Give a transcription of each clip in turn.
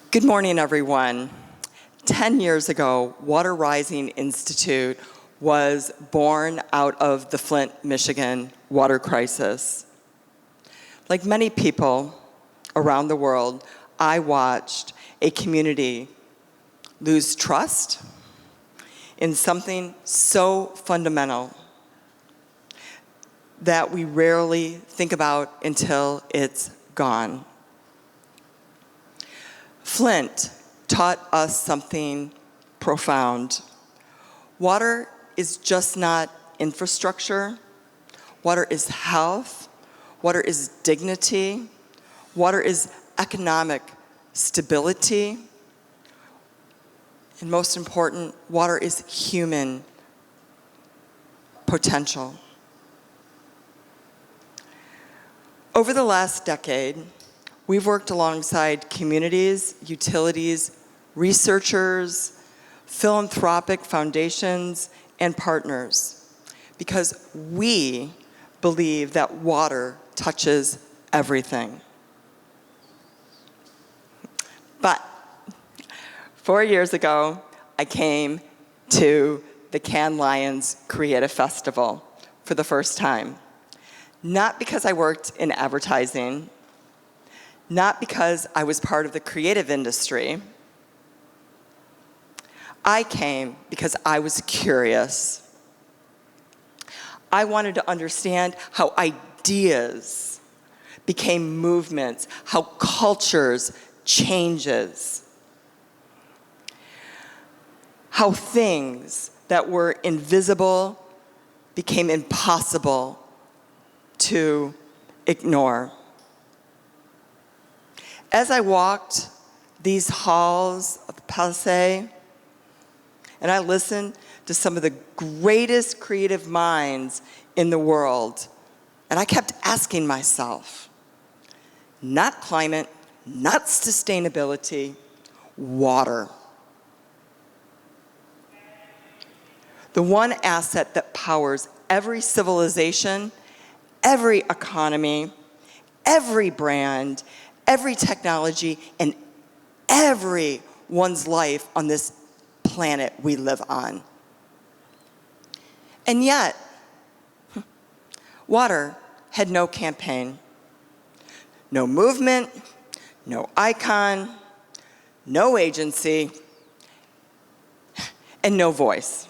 Good morning, everyone. 10 years ago, Water Rising Institute was born out of the Flint, Michigan water crisis. Like many people around the world, I watched a community lose trust in something so fundamental that we rarely think about until it's gone. Flint taught us something profound. Water is just not infrastructure. Water is health. Water is dignity. Water is economic stability. And most important, water is human potential. Over the last decade, we've worked alongside communities, utilities, researchers, philanthropic foundations, and partners because we believe that water touches everything. But 4 years ago, I came to the Cannes Lions Creative Festival for the first time. Not because I worked in advertising, not because I was part of the creative industry. I came because I was curious. I wanted to understand how ideas became movements, how cultures changes, how things that were invisible became impossible to ignore. As I walked these halls of the Palais, and I listened to some of the greatest creative minds in the world, and I kept asking myself, not climate, not sustainability, water. The one asset that powers every civilization, every economy, every brand, every technology, and everyone's life on this planet we live on. And yet, water had no campaign, no movement, no icon, no agency, and no voice.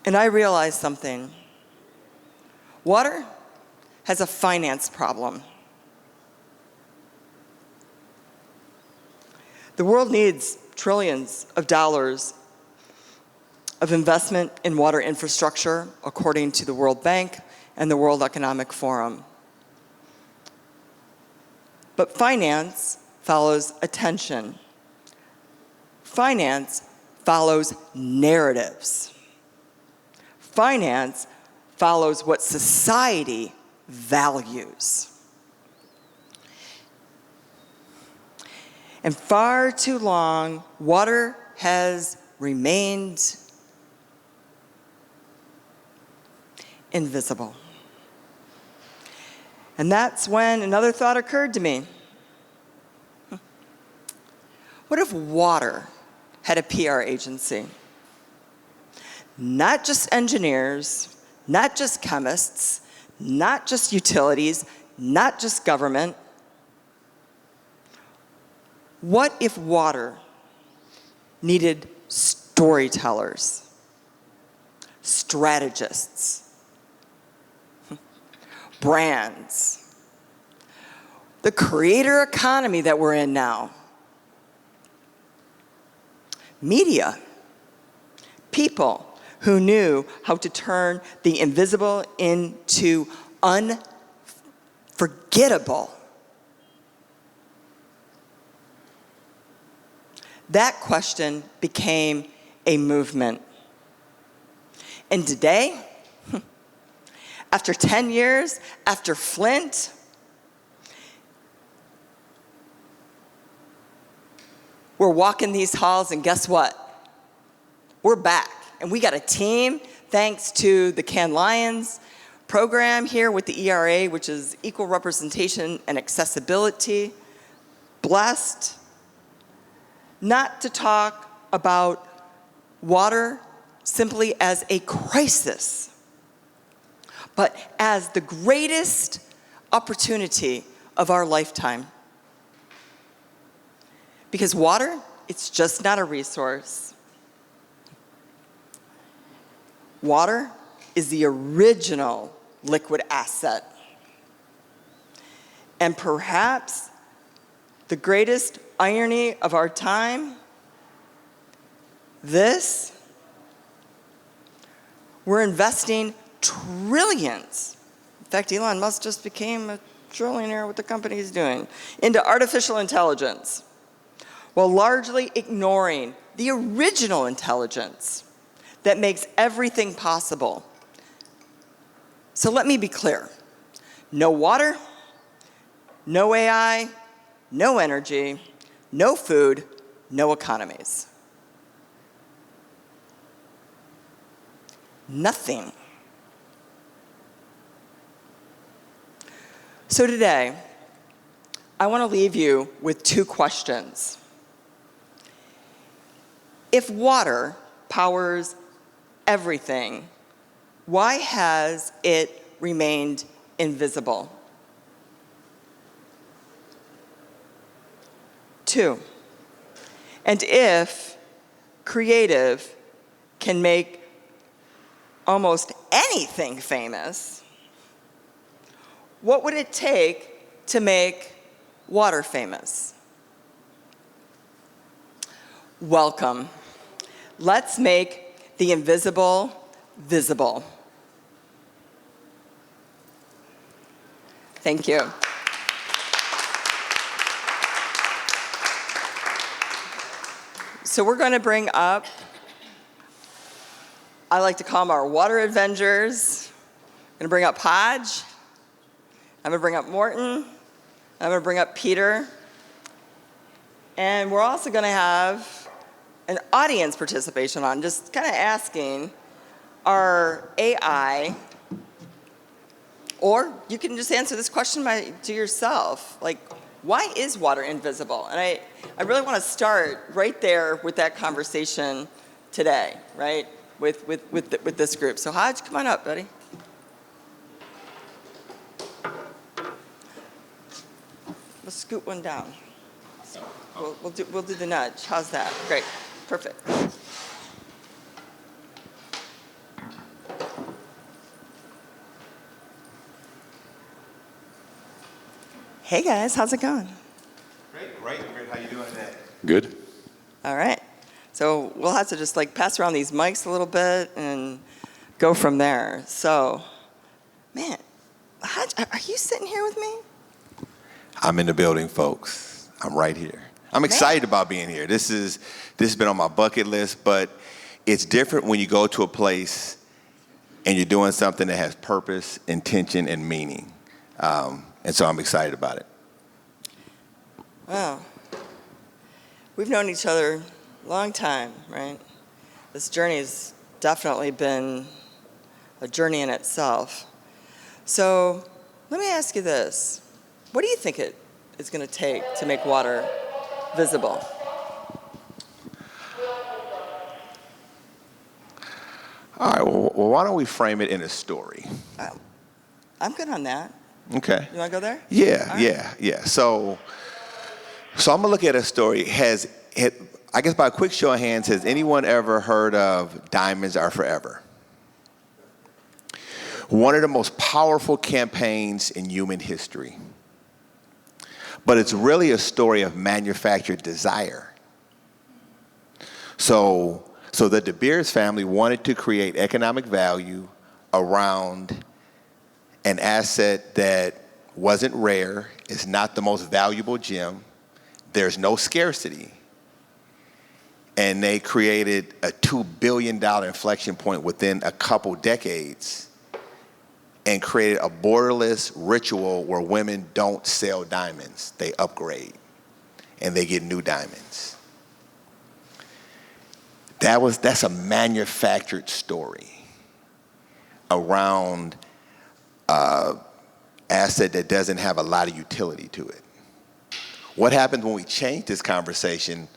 And I realized something. Water has a finance problem. The world needs trillions of dollars of investment in water infrastructure, according to the World Bank and the World Economic Forum. But finance follows attention. Finance follows narratives. Finance follows what society values. And far too long, water has remained invisible. And that's when another thought occurred to me. What if water had a PR agency? Not just engineers, not just chemists, not just utilities, not just government. What if water needed storytellers, strategists, brands, the creator economy that we're in now, media, people who knew how to turn the invisible into unforgettable? That question became a movement. And today, after 10 years, after Flint, we're walking these halls, and guess what? We're back. And we got a team, thanks to the Cannes Lions, program here with the ERA, which is equal representation and accessibility. Blessed not to talk about water simply as a crisis, but as the greatest opportunity of our lifetime. Because water, it's just not a resource. Water is the original liquid asset. And perhaps the greatest irony of our time, we're investing trillions. In fact, Elon Musk just became a trillionaire with the company he's doing, into artificial intelligence, while largely ignoring the original intelligence that makes everything possible. So let me be clear. No water, no AI, no energy, no food, no economies. Nothing. So today, I want to leave you with two questions. If water powers everything, why has it remained invisible? 2, and if creative can make almost anything famous, what would it take to make water famous? Welcome. Let's make the invisible visible. Thank you. So we're going to bring up, I like to call them our water Avengers. I'm going to bring up Hodge. I'm going to bring up Morton. I'm going to bring up Peter. And we're also going to have an audience participation on, just kind of asking our AI, or you can just answer this question to yourself, like, why is water invisible? And I really want to start right there with that conversation today, right, with this group. So Hodge, come on up, buddy. Let's scoot one down. So we'll do the nudge. How's that? Great. Perfect. Hey guys, how's it going? Great. How you doing today? Good. All right. So we'll have to just like pass around these mics a little bit and go from there. So, man, Hodge, are you sitting here with me? I'm in the building, folks. I'm right here. I'm excited about being here. This has been on my bucket list, but it's different when you go to a place and you're doing something that has purpose, intention, and meaning. And so I'm excited about it. Wow. We've known each other a long time, right? This journey has definitely been a journey in itself. So let me ask you this. What do you think it is going to take to make water visible? All right, well, why don't we frame it in a story? I'm good on that. Okay. You want to go there? Yeah. So I'm gonna look at a story. I guess by a quick show of hands, has anyone ever heard of Diamonds Are Forever? One of the most powerful campaigns in human history. But it's really a story of manufactured desire. So the De Beers family wanted to create economic value around an asset that wasn't rare, is not the most valuable gem, there's no scarcity. And they created a $2 billion inflection point within a couple decades and created a borderless ritual where women don't sell diamonds, they upgrade and they get new diamonds. That's a manufactured story around asset that doesn't have a lot of utility to it? What happens when we change this conversation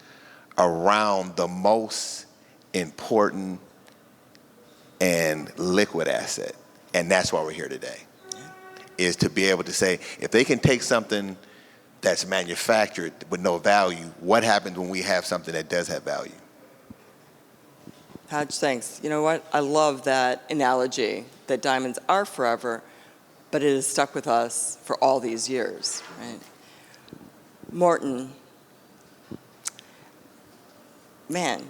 around the most important and liquid asset? And that's why we're here today, is to be able to say, if they can take something that's manufactured with no value, what happens when we have something that does have value? Hodge, thanks. You know what? I love that analogy that diamonds are forever, but it has stuck with us for all these years, right? Morton, man,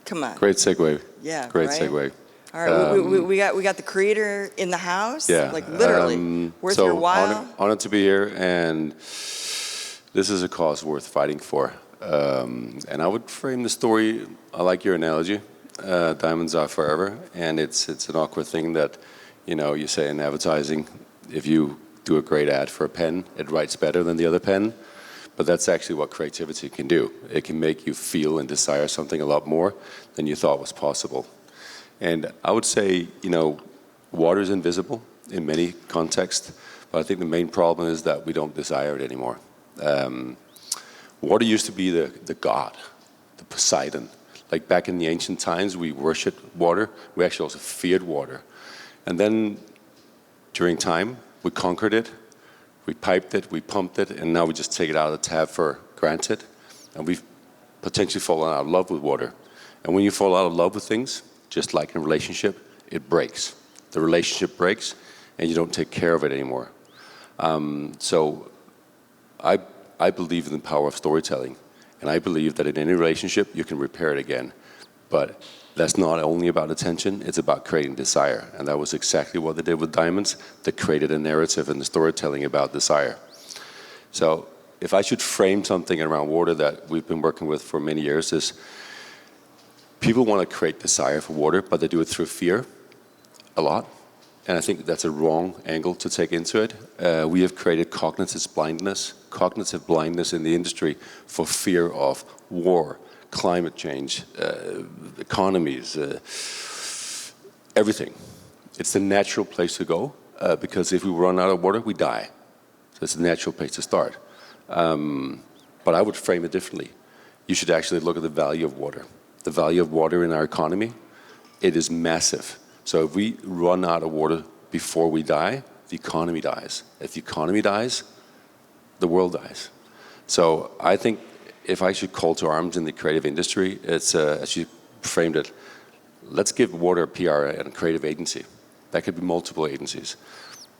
come on. Great segue. Yeah, Great right? segue. All right, we got the creator in the house. Yeah. Like literally, worth so your while. Honored to be here, and this is a cause worth fighting for. And I would frame the story. I like your analogy. Diamonds are forever, and it's an awkward thing that, you say in advertising, if you do a great ad for a pen, it writes better than the other pen. But that's actually what creativity can do. It can make you feel and desire something a lot more than you thought was possible. And I would say, water is invisible in many contexts, but I think the main problem is that we don't desire it anymore. Water used to be the god, the Poseidon. Like back in the ancient times, we worshipped water. We actually also feared water. And then during time, we conquered it, we piped it, we pumped it, and now we just take it out of the tap for granted. And we've potentially fallen out of love with water. And when you fall out of love with things, just like in a relationship, it breaks. The relationship breaks, and you don't take care of it anymore. So I believe in the power of storytelling, and I believe that in any relationship, you can repair it again. But that's not only about attention, it's about creating desire. And that was exactly what they did with diamonds. They created a narrative and the storytelling about desire. So if I should frame something around water that we've been working with for many years, is people want to create desire for water, but they do it through fear a lot. And I think that's a wrong angle to take into it. We have created cognitive blindness in the industry for fear of war, climate change, economies, everything. It's the natural place to go, because if we run out of water, we die. So it's a natural place to start. But I would frame it differently. You should actually look at the value of water. The value of water in our economy, it is massive. So if we run out of water before we die, the economy dies. If the economy dies, the world dies. So I think if I should call to arms in the creative industry, it's, as you framed it, let's give water a PR and a creative agency. That could be multiple agencies.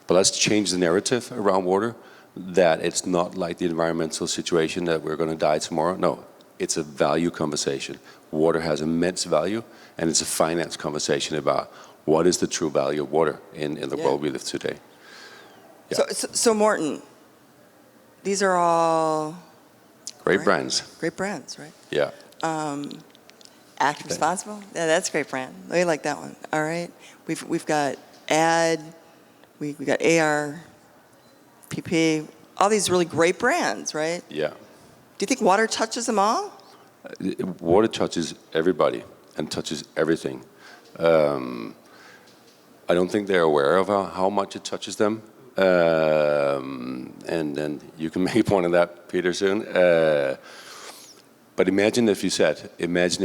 But let's change the narrative around water, that it's not like the environmental situation that we're going to die tomorrow. No, it's a value conversation. Water has immense value, and it's a finance conversation about what is the true value of water in the world we live today. Yeah. So Morton, these are all great brands. Great brands, right? Yeah. Act Responsible. Yeah, that's a great brand. I like that one. All right. We've got AD, we got AR, PP, all these really great brands, right? Yeah. Do you think water touches them all? Water touches everybody and touches everything. I don't think they're aware of how much it touches them. And then you can make a point of that, Peter, soon. But imagine if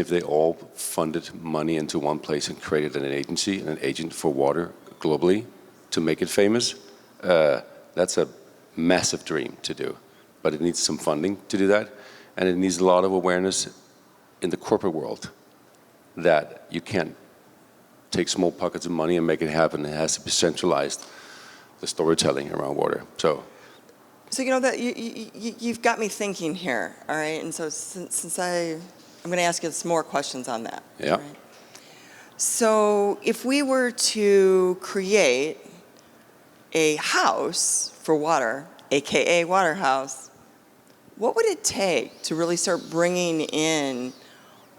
they all funded money into one place and created an agency, an agent for water globally to make it famous. That's a massive dream to do. But it needs some funding to do that. And it needs a lot of awareness in the corporate world that you can't take small pockets of money and make it happen. It has to be centralized, the storytelling around water. So that you've got me thinking here, all right? And so since I'm going to ask you some more questions on that. Yeah. Right? So if we were to create a house for water, AKA water house, what would it take to really start bringing in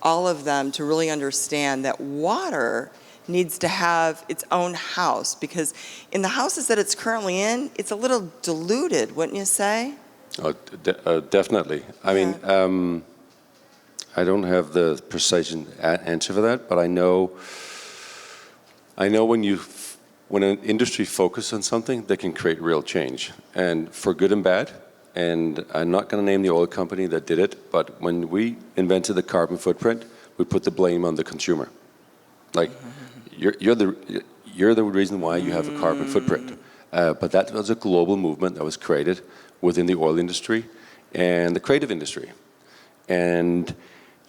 all of them to really understand that water needs to have its own house? Because in the houses that it's currently in, it's a little diluted, wouldn't you say? Oh, definitely. I mean, I don't have the precise answer for that, but I know when an industry focuses on something, they can create real change, and for good and bad. And I'm not going to name the oil company that did it, but when we invented the carbon footprint, we put the blame on the consumer. Like, you're the reason why you have a carbon footprint. But that was a global movement that was created within the oil industry and the creative industry. And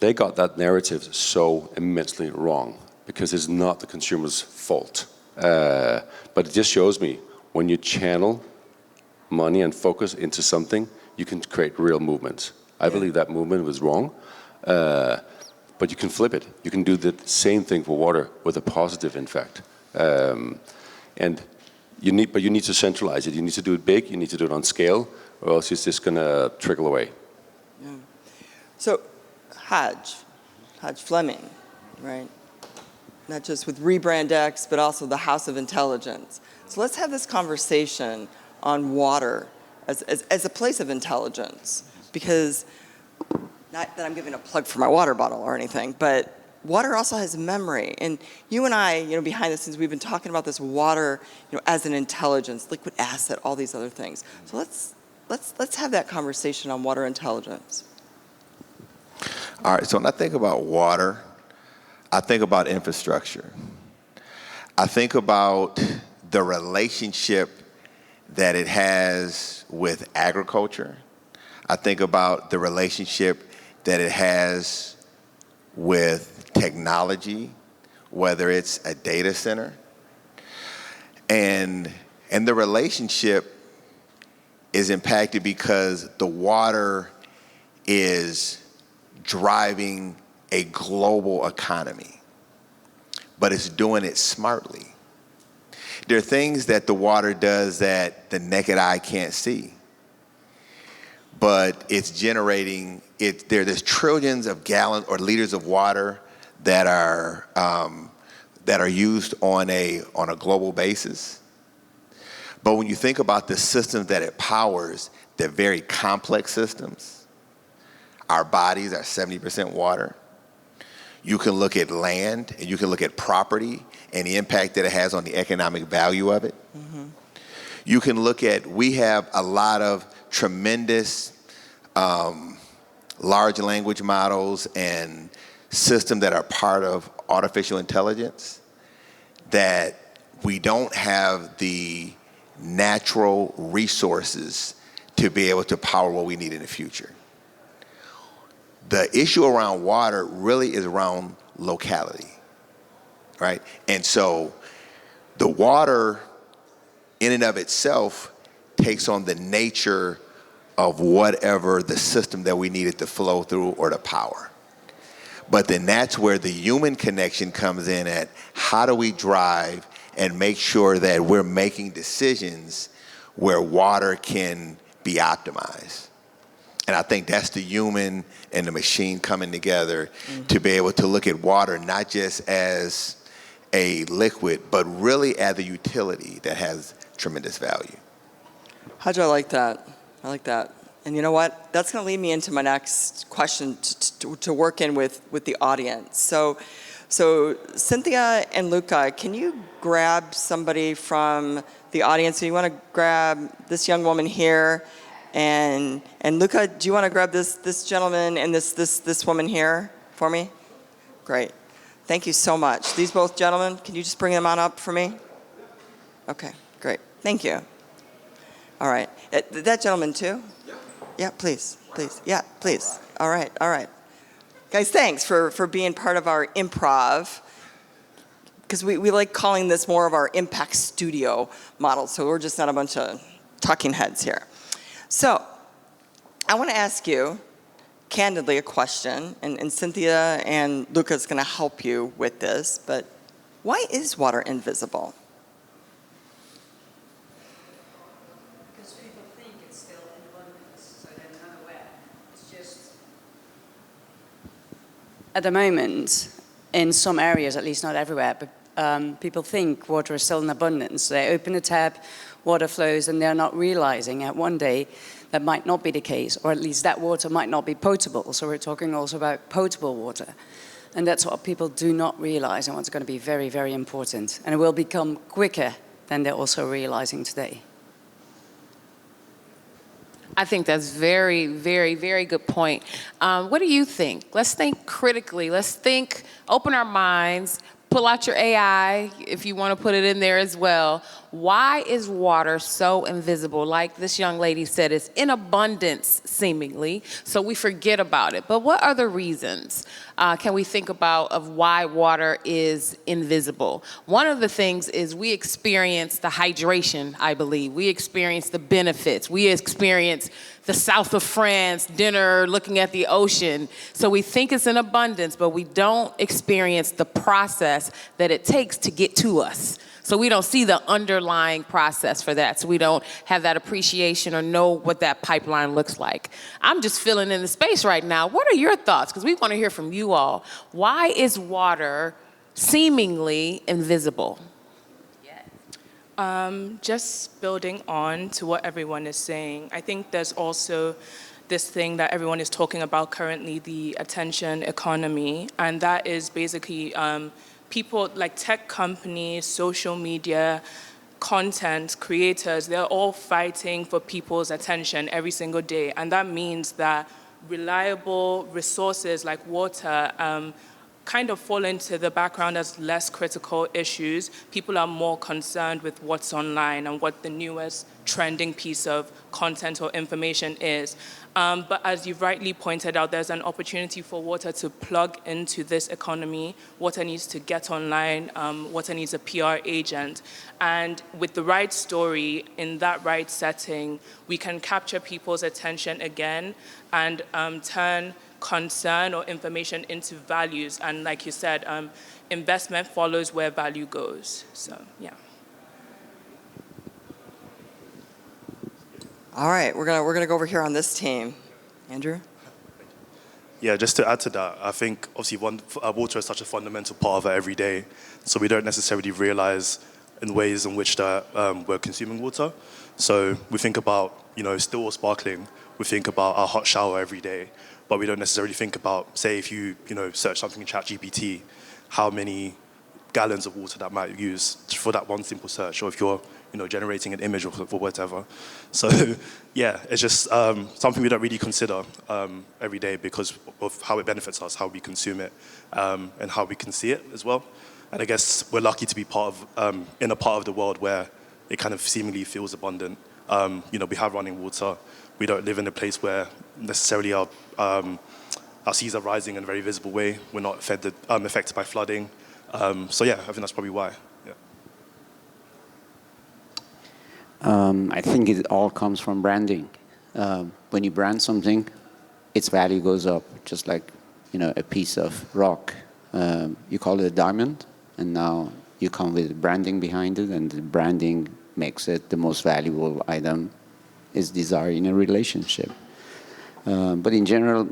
they got that narrative so immensely wrong because it's not the consumer's fault. But it just shows me when you channel money and focus into something, you can create real movements. I believe that movement was wrong, but you can flip it. You can do the same thing for water with a positive impact. And you need to centralize it. You need to do it big. You need to do it on scale, or else it's just going to trickle away. Yeah. So, Hodge Fleming, right? Not just with Rebrand X, but also the House of Intelligence. So let's have this conversation on water as a place of intelligence, because not that I'm giving a plug for my water bottle or anything, but water also has memory. And you and I, behind the scenes, we've been talking about this water, as an intelligence, liquid asset, all these other things. So let's have that conversation on water intelligence. All right, so when I think about water, I think about infrastructure. I think about the relationship that it has with agriculture. I think about the relationship that it has with technology, whether it's a data center. And the relationship is impacted because the water is driving a global economy, but it's doing it smartly. There are things that the water does that the naked eye can't see, but it's generating it. There's trillions of gallons or liters of water that are used on a global basis. But when you think about the systems that it powers, they're very complex systems. Our bodies are 70% water. You can look at land and you can look at property and the impact that it has on the economic value of it. Mm-hmm. You can look at, we have a lot of tremendous large language models and systems that are part of artificial intelligence that we don't have the natural resources to be able to power what we need in the future. The issue around water really is around locality, right? And so the water in and of itself takes on the nature of whatever the system that we needed to flow through or to power. But then that's where the human connection comes in at how do we drive and make sure that we're making decisions where water can be optimized. And I think that's the human and the machine coming together to be able to look at water not just as a liquid, but really as a utility that has tremendous value. How'd you like that? I like that. And you know what? That's going to lead me into my next question to work in with the audience. So Cynthia and Luca, can you grab somebody from the audience? So you want to grab this young woman here? And Luca, do you want to grab this gentleman and this woman here for me? Great. Thank you so much. These both gentlemen, can you just bring them on up for me? Okay, great. Thank you. All right. That gentleman too? Yeah, please. Yeah, please. All right. Guys, thanks for being part of our improv, because we like calling this more of our impact studio model, so we're just not a bunch of talking heads here. So I want to ask you, candidly, a question, and Cynthia and Luca's going to help you with this, but why is water invisible? Because people think it's still in abundance, so they're not aware. It's just... At the moment, in some areas, at least not everywhere, but people think water is still in abundance. They open a tap, water flows, and they're not realizing that one day that might not be the case, or at least that water might not be potable. So we're talking also about potable water. And that's what people do not realize, and what's going to be very, very important. And it will become quicker than they're also realizing today. I think that's very, very, very good point. What do you think? Let's think critically. Let's think, open our minds, pull out your AI if you want to put it in there as well. Why is water so invisible? Like this young lady said, it's in abundance, seemingly, so we forget about it. But what are the reasons can we think about of why water is invisible? One of the things is we experience the hydration, I believe. We experience the benefits. We experience the south of France, dinner, looking at the ocean. So we think it's in abundance, but we don't experience the process that it takes to get to us. So we don't see the underlying process for that. So we don't have that appreciation or know what that pipeline looks like. I'm just filling in the space right now. What are your thoughts? Because we want to hear from you all. Why is water seemingly invisible? Just building on to what everyone is saying, I think there's also this thing that everyone is talking about currently, the attention economy, and that is basically people like tech companies, social media, content creators, they're all fighting for people's attention every single day, and that means that reliable resources like water kind of fall into the background as less critical issues. People are more concerned with what's online and what the newest trending piece of content or information is. But as you've rightly pointed out, there's an opportunity for water to plug into this economy. Water needs to get online. Water needs a PR agent. And with the right story, in that right setting, we can capture people's attention again and turn concern or information into values. And like you said, investment follows where value goes. So, yeah. All right, we're gonna go over here on this team. Andrew? Yeah, just to add to that, I think obviously water is such a fundamental part of our everyday, so we don't necessarily realize in ways in which that we're consuming water. So we think about, still or sparkling, we think about our hot shower every day, but we don't necessarily think about, say, if you search something in ChatGPT, how many gallons of water that might use for that one simple search, or if you're generating an image or whatever. So yeah, it's just something we don't really consider every day because of how it benefits us, how we consume it, and how we can see it as well. And I guess we're lucky to be in a part of the world where it kind of seemingly feels abundant. We have running water. We don't live in a place where necessarily our seas are rising in a very visible way. We're not affected by flooding. So yeah, I think that's probably why. Yeah. I think it all comes from branding. When you brand something, its value goes up, just like a piece of rock. You call it a diamond, and now you come with branding behind it, and the branding makes it the most valuable item is desired in a relationship. But in general,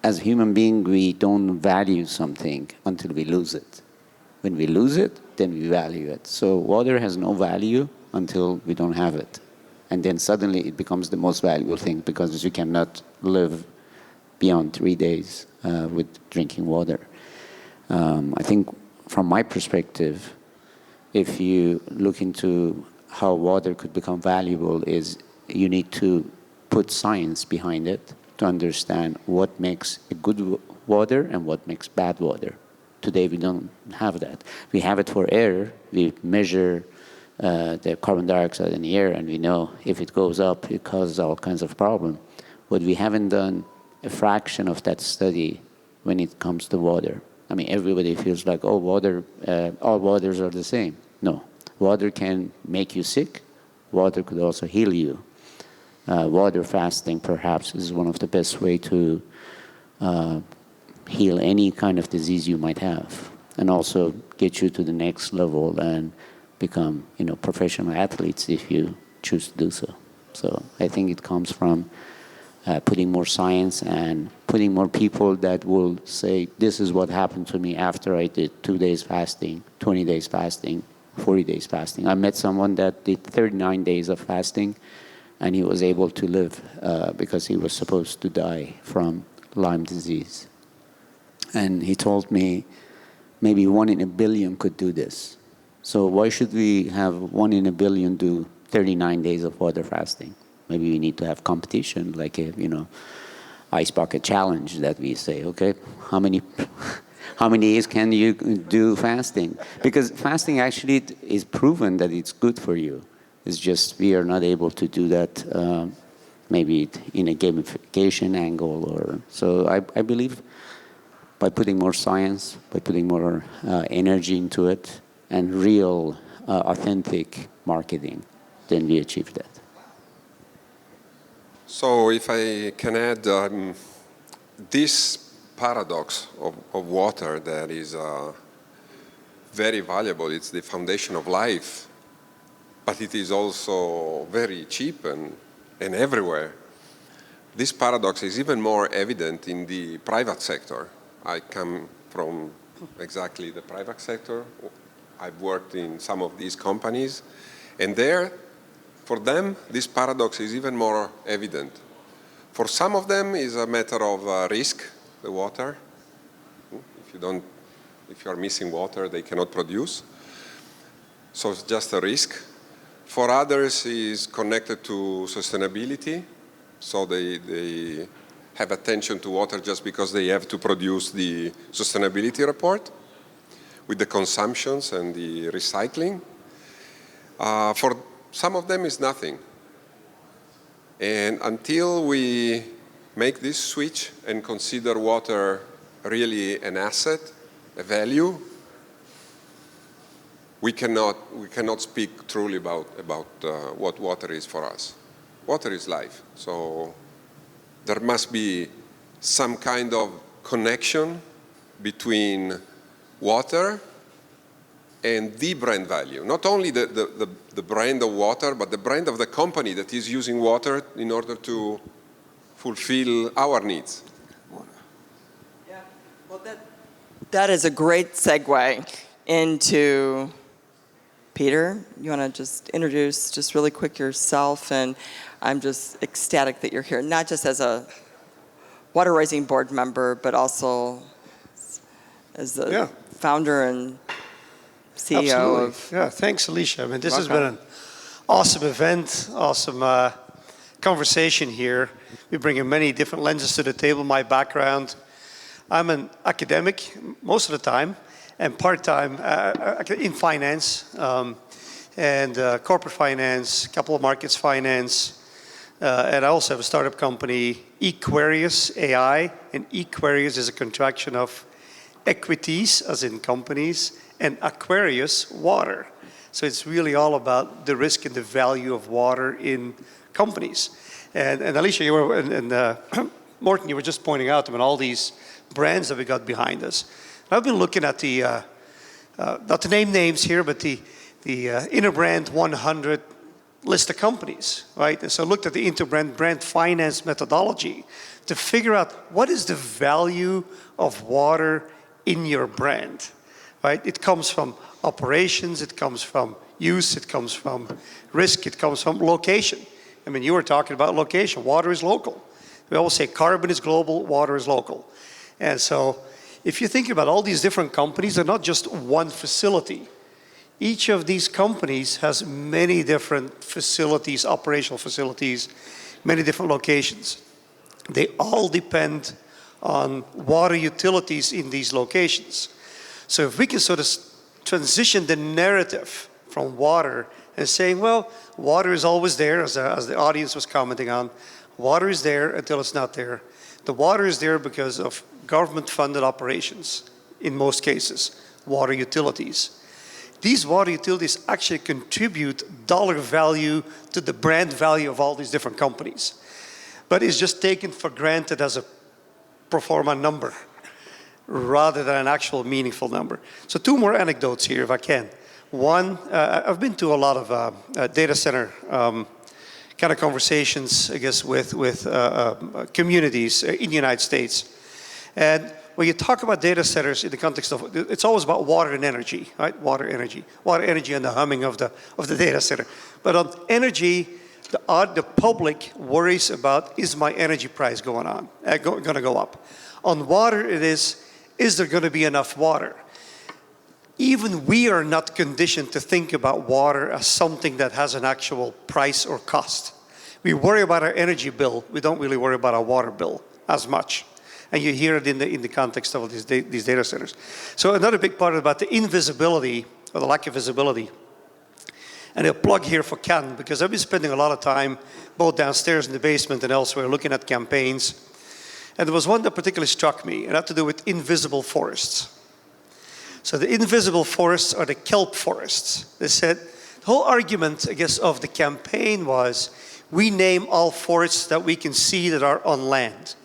as a human being, we don't value something until we lose it. When we lose it, then we value it. So water has no value until we don't have it. And then suddenly it becomes the most valuable thing because you cannot live beyond 3 days with drinking water. I think from my perspective, if you look into how water could become valuable is you need to put science behind it to understand what makes a good water and what makes bad water. Today we don't have that. We have it for air. We measure the carbon dioxide in the air and we know if it goes up, it causes all kinds of problems. But we haven't done a fraction of that study when it comes to water. I mean, everybody feels like, oh, water, all waters are the same. No, water can make you sick. Water could also heal you. Water fasting, perhaps, is one of the best way to heal any kind of disease you might have, and also get you to the next level and become, professional athletes if you choose to do so. So I think it comes from putting more science and putting more people that will say, this is what happened to me after I did 2 days fasting, 20 days fasting, 40 days fasting. I met someone that did 39 days of fasting, and he was able to live because he was supposed to die from Lyme disease. And he told me maybe 1 in a billion could do this. So why should we have 1 in a billion do 39 days of water fasting? Maybe we need to have competition, like a, ice bucket challenge that we say, okay, how many days can you do fasting? Because fasting actually is proven that it's good for you. It's just we are not able to do that maybe in a gamification angle. So I believe by putting more science, by putting more energy into it, and real, authentic marketing, then we achieve that. So if I can add, this paradox of water that is very valuable, it's the foundation of life, but it is also very cheap and everywhere. This paradox is even more evident in the private sector. I come from exactly the private sector. I've worked in some of these companies, and there, for them, this paradox is even more evident. For some of them, it's a matter of risk, the water. If you are missing water, they cannot produce. So it's just a risk. For others, it's connected to sustainability. So they have attention to water just because they have to produce the sustainability report with the consumptions and the recycling. For some of them, it's nothing. And until we make this switch and consider water really an asset, a value, we cannot speak truly about what water is for us. Water is life. So there must be some kind of connection between water and the brand value. Not only the brand of water, but the brand of the company that is using water in order to fulfill our needs. Yeah, well, that is a great segue into Peter. You want to just introduce just really quick yourself, and I'm just ecstatic that you're here, not just as a Water Rising board member, but also as the founder and CEO Absolutely. of... Yeah, thanks, Alicia. I mean, this has Welcome. been an awesome event, awesome conversation here. We bring in many different lenses to the table. My background, I'm an academic most of the time, and part-time in finance, and corporate finance, capital markets finance, and I also have a startup company, Equarius AI, and Equarius is a contraction of equities, as in companies, and Aquarius, water. So it's really all about the risk and the value of water in companies. And Alicia, you were, and Morten, you were just pointing out, I mean, all these brands that we got behind us. I've been looking at the, not to name names here, but the Interbrand 100 list of companies, right? And so I looked at the Interbrand brand finance methodology to figure out what is the value of water in your brand, right? It comes from operations, it comes from use, it comes from risk, it comes from location. I mean, you were talking about location. Water is local. We always say carbon is global, water is local. And so if you think about all these different companies, they're not just one facility. Each of these companies has many different facilities, operational facilities, many different locations. They all depend on water utilities in these locations. So if we can sort of transition the narrative from water and saying, well, water is always there, as the audience was commenting on, water is there until it's not there. The water is there because of government-funded operations, in most cases, water utilities. These water utilities actually contribute dollar value to the brand value of all these different companies. But it's just taken for granted as a pro forma number rather than an actual meaningful number. So two more anecdotes here, if I can. One, I've been to a lot of data center kind of conversations, I guess, with communities in the United States. And when you talk about data centers in the context of, it's always about water and energy, right? Water, energy and the humming of the data center. But on energy, the public worries about, is my energy price going to go up? On water, it is there going to be enough water? even we are not conditioned to think about water as something that has an actual price or cost. We worry about our energy bill. We don't really worry about our water bill as much. And you hear it in the context of these data centers. So another big part about the invisibility, or the lack of visibility. And a plug here for Ken, because I've been spending a lot of time both downstairs in the basement and elsewhere looking at campaigns. And there was one that particularly struck me, and it had to do with invisible forests. So the invisible forests are the kelp forests. They said, the whole argument, I guess, of the campaign was, we name all forests that we can see that are on land.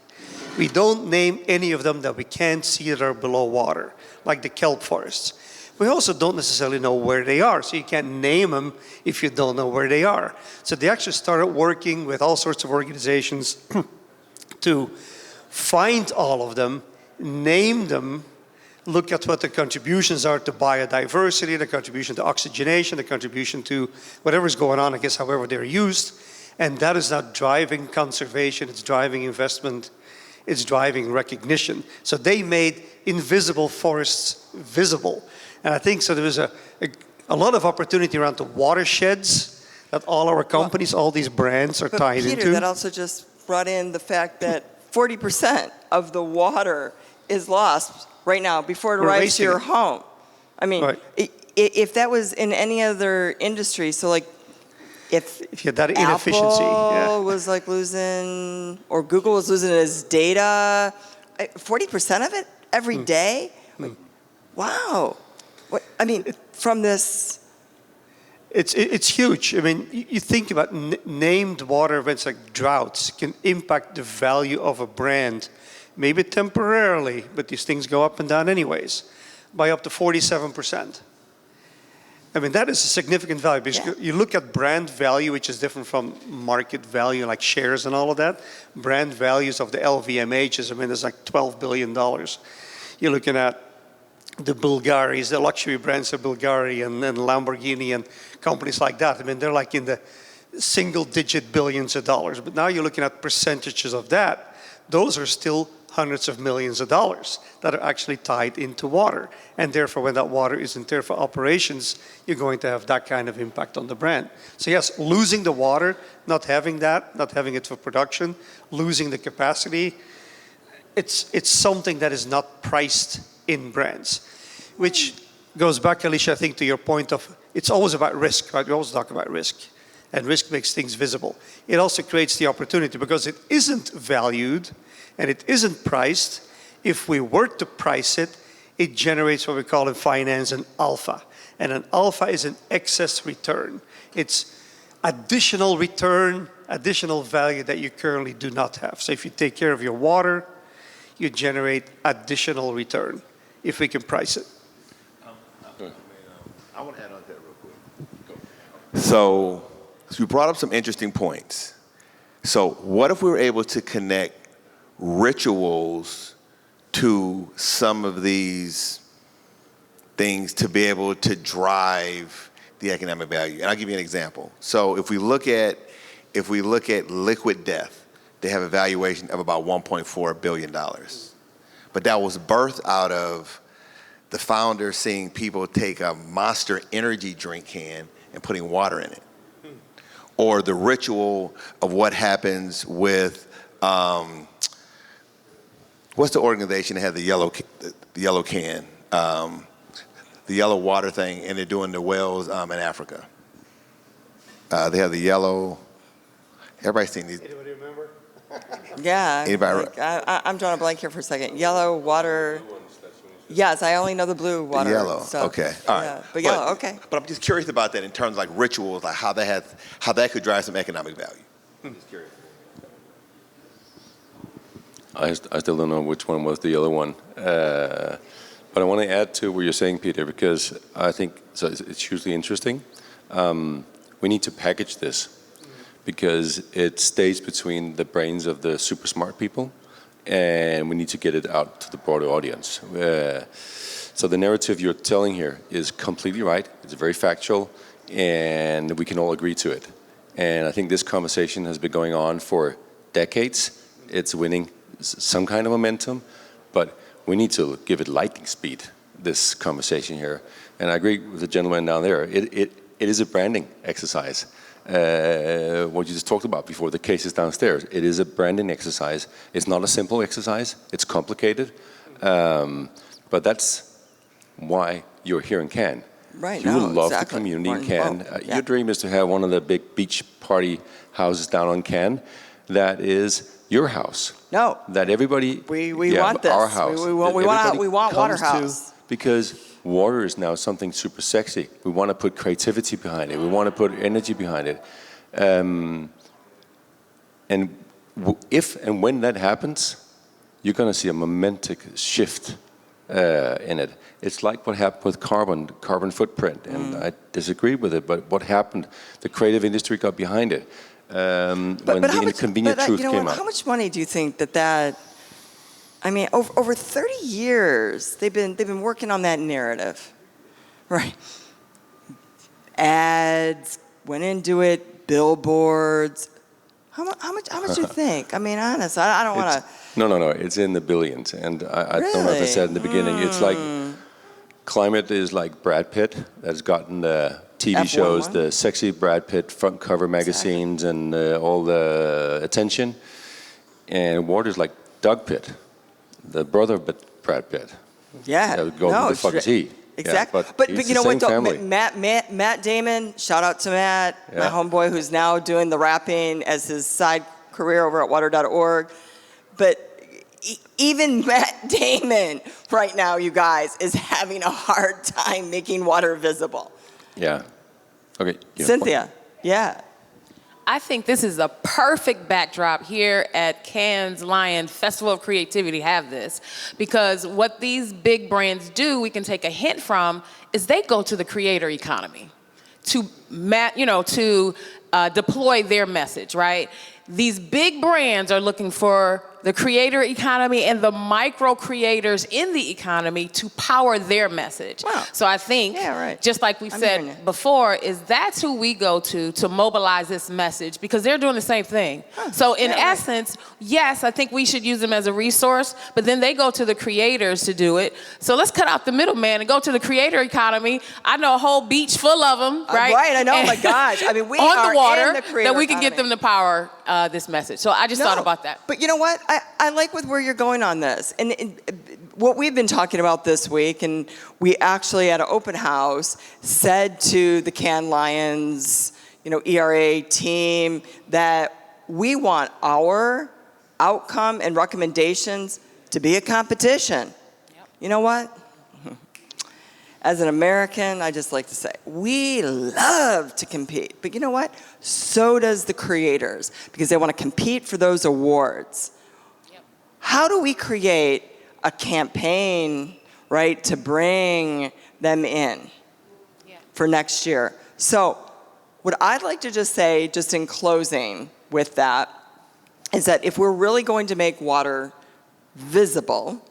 We don't name any of them that we can't see that are below water, like the kelp forests. We also don't necessarily know where they are, so you can't name them if you don't know where they are. So they actually started working with all sorts of organizations to find all of them, name them, look at what the contributions are to biodiversity, the contribution to oxygenation, the contribution to whatever's going on, I guess, however they're used. And that is not driving conservation, it's driving investment, it's driving recognition. So they made invisible forests visible. And I think so there was a lot of opportunity around the watersheds that all our companies, all these brands are tied Peter, into. that also just brought in the fact that 40% of the water is lost right now before it We're arrives to wasting your it. home. I mean, Right. if that was in any other industry, so like if you had that inefficiency, Apple was like losing, or Google was losing its data, 40% of it every day? Wow. What, I mean, from this... It's huge. I mean, you think about named water events like droughts can impact the value of a brand, maybe temporarily, but these things go up and down anyways, by up to 47%. I mean, that is a significant value, because you look at brand value, which is different from market value, like shares and all of that. Brand values of the LVMHs, I mean, it's like $12 billion. You're looking at the Bulgaris, the luxury brands of Bulgari and Lamborghini and companies like that. I mean, they're like in the single-digit billions of dollars. But now you're looking at percentages of that. Those are still hundreds of millions of dollars that are actually tied into water. And therefore, when that water isn't there for operations, you're going to have that kind of impact on the brand. So yes, losing the water, not having that, not having it for production, losing the capacity, it's something that is not priced in brands, which goes back, Alicia, I think, to your point of it's always about risk, right? We always talk about risk, and risk makes things visible. It also creates the opportunity because it isn't valued and it isn't priced. If we were to price it, it generates what we call in finance an alpha. And an alpha is an excess return. It's additional return, additional value that you currently do not have. So if you take care of your water, you generate additional return if we can price it. I want to add on to that real quick. So you brought up some interesting points. So what if we were able to connect rituals to some of these things to be able to drive the economic value? And I'll give you an example. So if we look at Liquid Death, they have a valuation of about $1.4 billion. But that was birthed out of the founder seeing people take a Monster energy drink can and putting water in it. Or the ritual of what happens with, what's the organization that had the yellow can, the yellow water thing, and they're doing the wells in Africa. They have the yellow, everybody's seen these. Anybody remember? Yeah. Anybody? I'm drawing a blank here for a second. Yellow water. Yes, I only know the blue water. Yellow. So, Okay. All right. yeah, but yellow. Okay. But I'm just curious about that in terms of like rituals, like how that could drive some economic value. I'm just curious. I still don't know which one was the yellow one. But I want to add to what you're saying, Peter, because I think so it's hugely interesting. We need to package this because it stays between the brains of the super smart people, and we need to get it out to the broader audience. So the narrative you're telling here is completely right. It's very factual, and we can all agree to it. And I think this conversation has been going on for decades. It's winning some kind of momentum, but we need to give it lightning speed. this conversation here. And I agree with the gentleman down there. It is a branding exercise. What you just talked about before, the cases downstairs. It is a branding exercise. It's not a simple exercise. It's complicated. But that's why you're here in Cannes. Right, You no, love exactly. the community in Martin, Cannes. yeah. Your dream is to have one of the big beach party houses down on Cannes. That is your house. No. That everybody... We want this. Our house. We want Waterhouse. Waterhouse. Because water is now something super sexy. We want to put creativity behind it. We want to put energy behind it. If and when that happens, you're going to see a momentous shift in it. It's like what happened with carbon footprint, and I disagree with it, but what happened, the creative industry got behind it when the inconvenient truth came out. How much money do you think that I mean, over 30 years, they've been working on that narrative, right? Ads went into it, billboards. How much do you think? I mean, honestly, I don't want to. No. It's in the billions, and I don't know if I said in the beginning. It's like climate is like Brad Pitt that's gotten the TV F11. shows, the sexy Brad Pitt front cover magazines, and all the attention. And water's like Doug Pitt, the brother of Brad Pitt. Yeah. Who the fuck is he? Exactly. Yeah, but he's you know the what, same though? family. Matt Damon, shout out to Matt, my homeboy who's now doing the rapping as his side career over at water.org. But even Matt Damon right now, you guys, is having a hard time making water visible. Yeah. Okay. Cynthia, yeah. I think this is a perfect backdrop here at Cannes Lion Festival of Creativity to have this, because what these big brands do, we can take a hint from, is they go to the creator economy to deploy their message, right? These big brands are looking for the creator economy and the micro creators in the economy to power their message. Wow. So I think, just like we said before, is that's who we go to mobilize this message, because they're doing the same thing. So in essence, yes, I think we should use them as a resource, but then they go to the creators to do it. So let's cut out the middleman and go to the creator economy. I know a whole beach full of them, right? Right, I know, oh my gosh. I mean, we on are the water in the creator that we can get economy. them to power this message. So I just thought about that. But you know what? I like with where you're going on this. And what we've been talking about this week, and we actually at an open house said to the Cannes Lions, ERA team, that we want our outcome and recommendations to be a competition. Yep. You know what? As an American, I just like to say, we love to compete. But you know what? So does the creators, because they want to compete for those awards. Yep. How do we create a campaign, right, to bring them in for next year? So what I'd like to just say, just in closing with that, is that if we're really going to make water visible,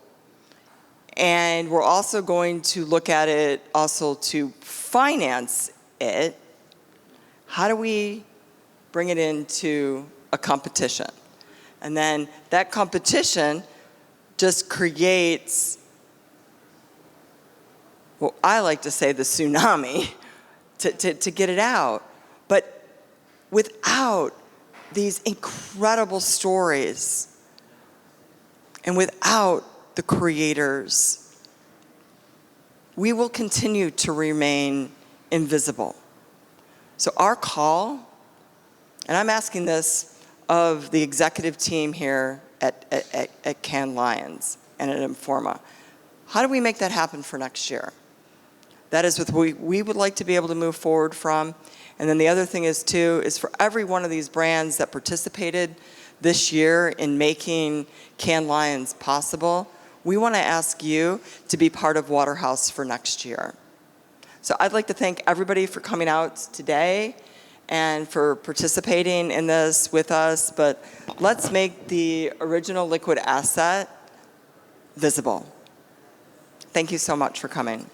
and we're also going to look at it also to finance it, how do we bring it into a competition? And then that competition just creates, well, I like to say the tsunami to get it out. But without these incredible stories and without the creators, we will continue to remain invisible. So our call, and I'm asking this of the executive team here at Cannes Lions and at Informa, how do we make that happen for next year? That is what we would like to be able to move forward from. And then the other thing is too, is for every one of these brands that participated this year in making Cannes Lions possible, we want to ask you to be part of Waterhouse for next year. So I'd like to thank everybody for coming out today and for participating in this with us, but let's make the original liquid asset visible. Thank you so much for coming.